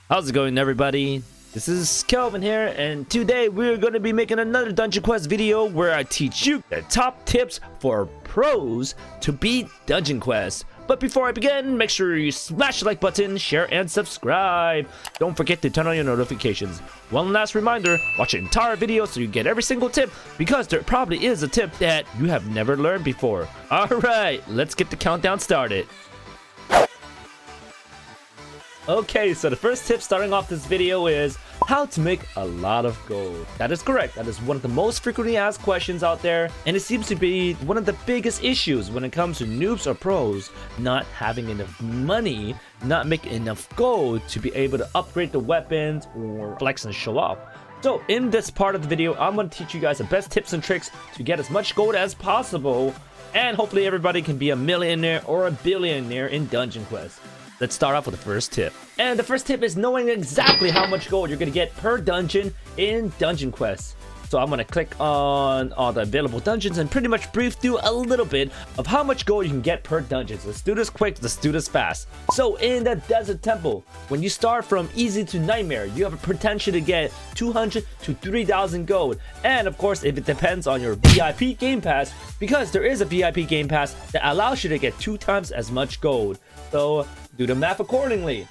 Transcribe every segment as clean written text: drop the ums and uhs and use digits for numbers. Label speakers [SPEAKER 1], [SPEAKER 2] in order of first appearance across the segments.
[SPEAKER 1] How's it going, everybody? This is Kelvin here, and today we're going to be making another Dungeon Quest video where I teach you the top tips for pros to beat Dungeon Quest. But before I begin, make sure you smash the like button, share, and subscribe. Don't forget to turn on your notifications. One last reminder, watch the entire video so you get every single tip, because there probably is a tip that you have never learned before. Alright, let's get the countdown started. Okay, so the first tip starting off this video is how to make a lot of gold. That is correct. That is one of the most frequently asked questions out there, and it seems to be one of the biggest issues when it comes to noobs or pros not having enough money, not making enough gold to be able to upgrade the weapons or flex and show off. So in this part of the video, I'm going to teach you guys the best tips and tricks to get as much gold as possible, and hopefully everybody can be a millionaire or a billionaire in Dungeon Quest. Let's start off with the first tip. And the first tip is knowing exactly how much gold you're going to get per dungeon in Dungeon Quest. So I'm going to click on all the available dungeons and pretty much brief through a little bit of how much gold you can get per dungeon. So let's do this quick, let's do this fast. So in the Desert Temple, when you start from easy to nightmare, you have a potential to get 200 to 3,000 gold. And of course, if it depends on your VIP game pass, because there is a VIP game pass that allows you to get 2 times as much gold. So do the math accordingly.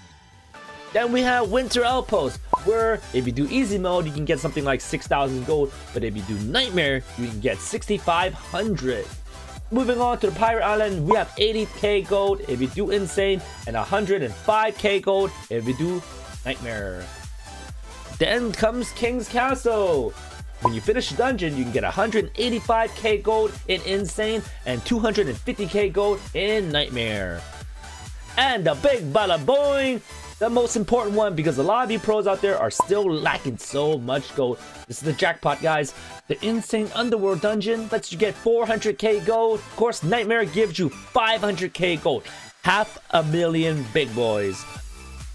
[SPEAKER 1] Then we have Winter Outpost, where if you do easy mode, you can get something like 6,000 gold, but if you do nightmare, you can get 6,500. Moving on to the Pirate Island, we have 80k gold if you do insane, and 105k gold if you do nightmare. Then comes King's Castle. When you finish the dungeon, you can get 185k gold in insane and 250k gold in nightmare. And the big bada boing, the most important one, because a lot of you pros out there are still lacking so much gold. This is the jackpot, guys. The insane underworld dungeon lets you get 400k gold. Of course, nightmare gives you 500k gold. 500,000 big boys.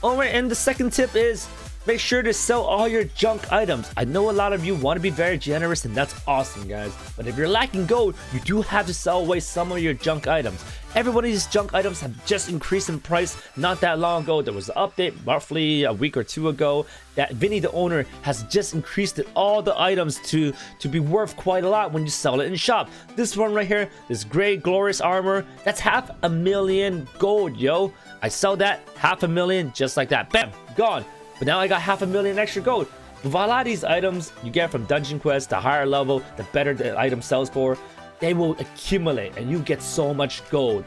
[SPEAKER 1] Alright, and the second tip is make sure to sell all your junk items. I know a lot of you want to be very generous, and that's awesome, guys. But if you're lacking gold, you do have to sell away some of your junk items. Every one of these junk items have just increased in price not that long ago. There was an update roughly a week or two ago that Vinny, the owner, has just increased all the items to be worth quite a lot when you sell it in shop. This one right here, this gray glorious armor, that's 500,000 gold, yo. I sell that 500,000 just like that. Bam, gone. But now I got 500,000 extra gold. With a lot of these items you get from Dungeon Quest, the higher level, the better the item sells for, they will accumulate and you get so much gold.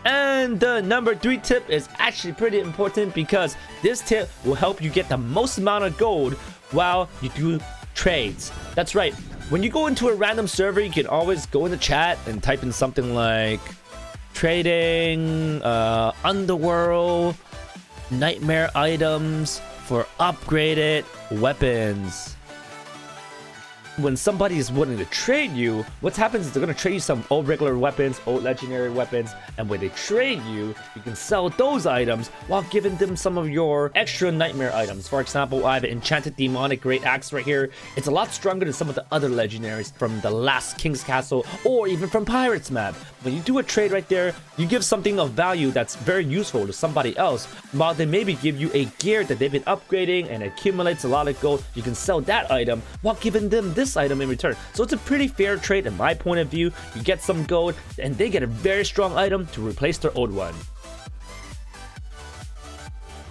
[SPEAKER 1] And the number 3 tip is actually pretty important, because this tip will help you get the most amount of gold while you do trades. That's right. When you go into a random server, you can always go in the chat and type in something like trading, underworld, nightmare items for upgraded weapons. When somebody is willing to trade you, what happens is they're going to trade you some old regular weapons, old legendary weapons, and when they trade you, you can sell those items while giving them some of your extra nightmare items. For example, I have an enchanted demonic great axe right here. It's a lot stronger than some of the other legendaries from the last King's Castle or even from Pirates map. When you do a trade right there, you give something of value that's very useful to somebody else, while they maybe give you a gear that they've been upgrading and accumulates a lot of gold. You can sell that item while giving them this item in return. So it's a pretty fair trade in my point of view. You get some gold and they get a very strong item to replace their old one.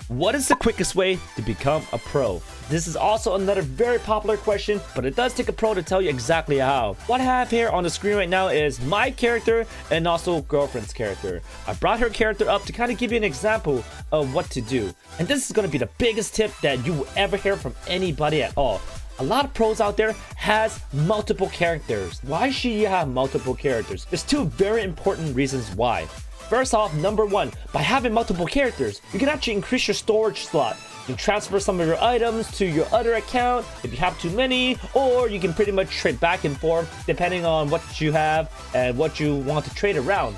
[SPEAKER 1] What is the quickest way to become a pro? This is also another very popular question, but it does take a pro to tell you exactly how. What I have here on the screen right now is my character and also girlfriend's character. I brought her character up to kind of give you an example of what to do. And this is going to be the biggest tip that you will ever hear from anybody at all. A lot of pros out there has multiple characters. Why should you have multiple characters? There's 2 very important reasons why. First off, number 1, by having multiple characters, you can actually increase your storage slot. You can transfer some of your items to your other account if you have too many, or you can pretty much trade back and forth depending on what you have and what you want to trade around.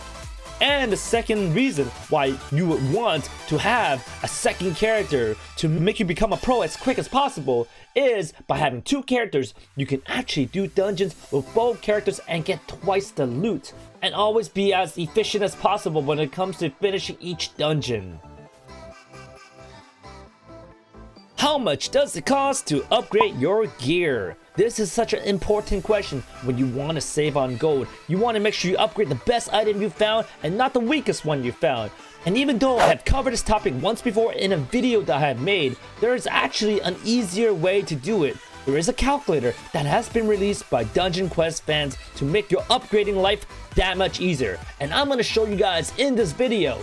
[SPEAKER 1] And the second reason why you would want to have a second character to make you become a pro as quick as possible is by having 2 characters. You can actually do dungeons with both characters and get twice the loot, and always be as efficient as possible when it comes to finishing each dungeon. How much does it cost to upgrade your gear? This is such an important question when you want to save on gold. You want to make sure you upgrade the best item you found and not the weakest one you found. And even though I have covered this topic once before in a video that I have made, there is actually an easier way to do it. There is a calculator that has been released by Dungeon Quest fans to make your upgrading life that much easier. And I'm going to show you guys in this video.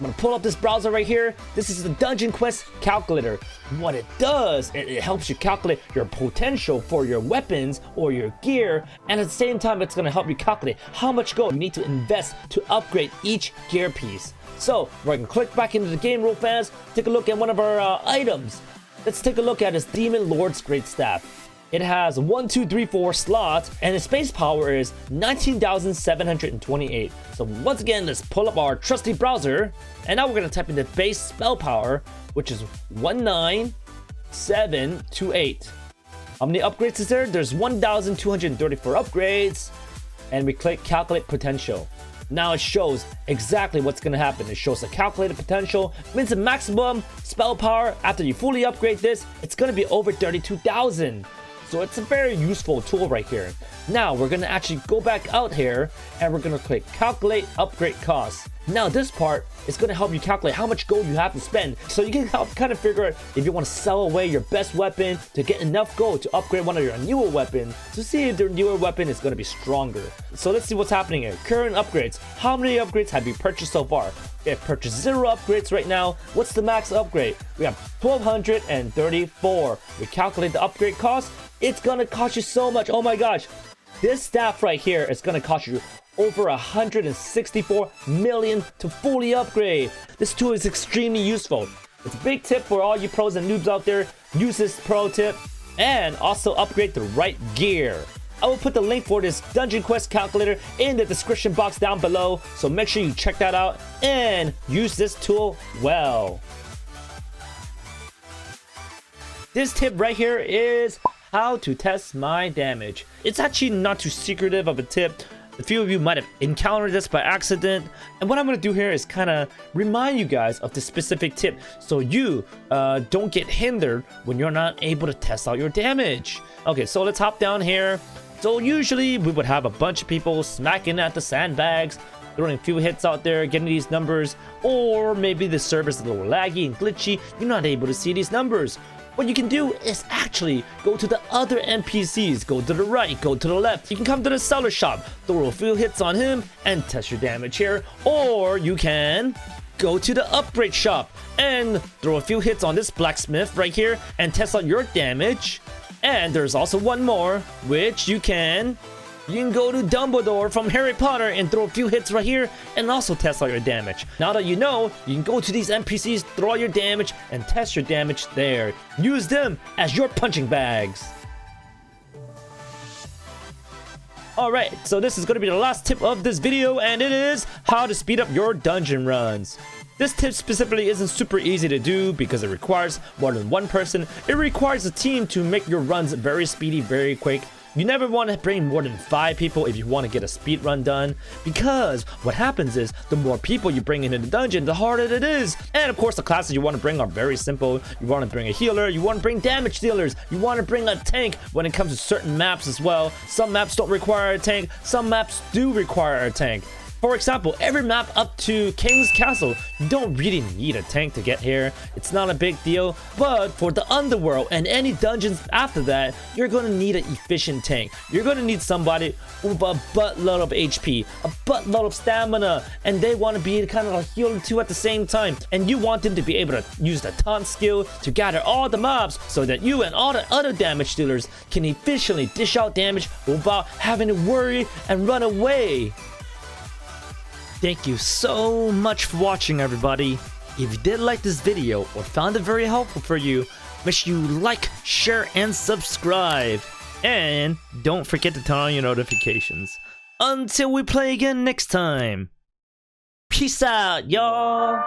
[SPEAKER 1] I'm going to pull up this browser right here. This is the Dungeon Quest calculator. What it does, it helps you calculate your potential for your weapons or your gear. And at the same time, it's going to help you calculate how much gold you need to invest to upgrade each gear piece. So we're going to click back into the game real fast. Take a look at one of our items. Let's take a look at his Demon Lord's Great Staff. It has 1, 2, 3, 4 slots, and its base power is 19,728. So once again, let's pull up our trusty browser, and now we're gonna type in the base spell power, which is 19,728. How many upgrades is there? There's 1,234 upgrades, and we click calculate potential. Now it shows exactly what's going to happen. It shows the calculated potential. It means the maximum spell power after you fully upgrade this, it's going to be over 32,000. So it's a very useful tool right here. Now we're going to actually go back out here and we're going to click calculate upgrade costs. Now this part is going to help you calculate how much gold you have to spend, so you can help kind of figure out if you want to sell away your best weapon to get enough gold to upgrade one of your newer weapons to see if their newer weapon is going to be stronger. So let's see what's happening here. Current upgrades. How many upgrades have you purchased so far? We have purchased 0 upgrades right now. What's the max upgrade? We have 1,234. We calculate the upgrade cost. It's going to cost you so much. Oh my gosh. This staff right here is going to cost you over 164 million to fully upgrade. This tool is extremely useful. It's a big tip for all you pros and noobs out there. Use this pro tip and also upgrade the right gear. I will put the link for this Dungeon Quest calculator in the description box down below, so make sure you check that out and use this tool well. This tip right here is how to test my damage. It's actually not too secretive of a tip. A few of you might have encountered this by accident, and what I'm going to do here is kind of remind you guys of this specific tip so you don't get hindered when you're not able to test out your damage. Okay, so let's hop down here. So usually we would have a bunch of people smacking at the sandbags, throwing a few hits out there, getting these numbers, or maybe the server's a little laggy and glitchy, you're not able to see these numbers. What you can do is actually go to the other NPCs, go to the right, go to the left. You can come to the seller shop, throw a few hits on him and test your damage here. Or you can go to the upgrade shop and throw a few hits on this blacksmith right here and test out your damage. And there's also one more, which you can go to Dumbledore from Harry Potter and throw a few hits right here and also test out your damage. Now that you know, you can go to these NPCs, throw out your damage, and test your damage there. Use them as your punching bags. Alright, so this is going to be the last tip of this video, and it is how to speed up your dungeon runs. This tip specifically isn't super easy to do because it requires more than one person. It requires a team to make your runs very speedy, very quick. You never want to bring more than 5 people if you want to get a speed run done, because what happens is the more people you bring into the dungeon, the harder it is. And of course, the classes you want to bring are very simple. You want to bring a healer, you want to bring damage dealers, you want to bring a tank when it comes to certain maps as well. Some maps don't require a tank, some maps do require a tank. For example, every map up to King's Castle, you don't really need a tank to get here. It's not a big deal. But for the underworld and any dungeons after that, you're going to need an efficient tank. You're going to need somebody with a buttload of HP, a buttload of stamina, and they want to be kind of a healer too at the same time. And you want them to be able to use the taunt skill to gather all the mobs so that you and all the other damage dealers can efficiently dish out damage without having to worry and run away. Thank you so much for watching, everybody. If you did like this video or found it very helpful for you, make sure you like, share, and subscribe. And don't forget to turn on your notifications. Until we play again next time. Peace out, y'all.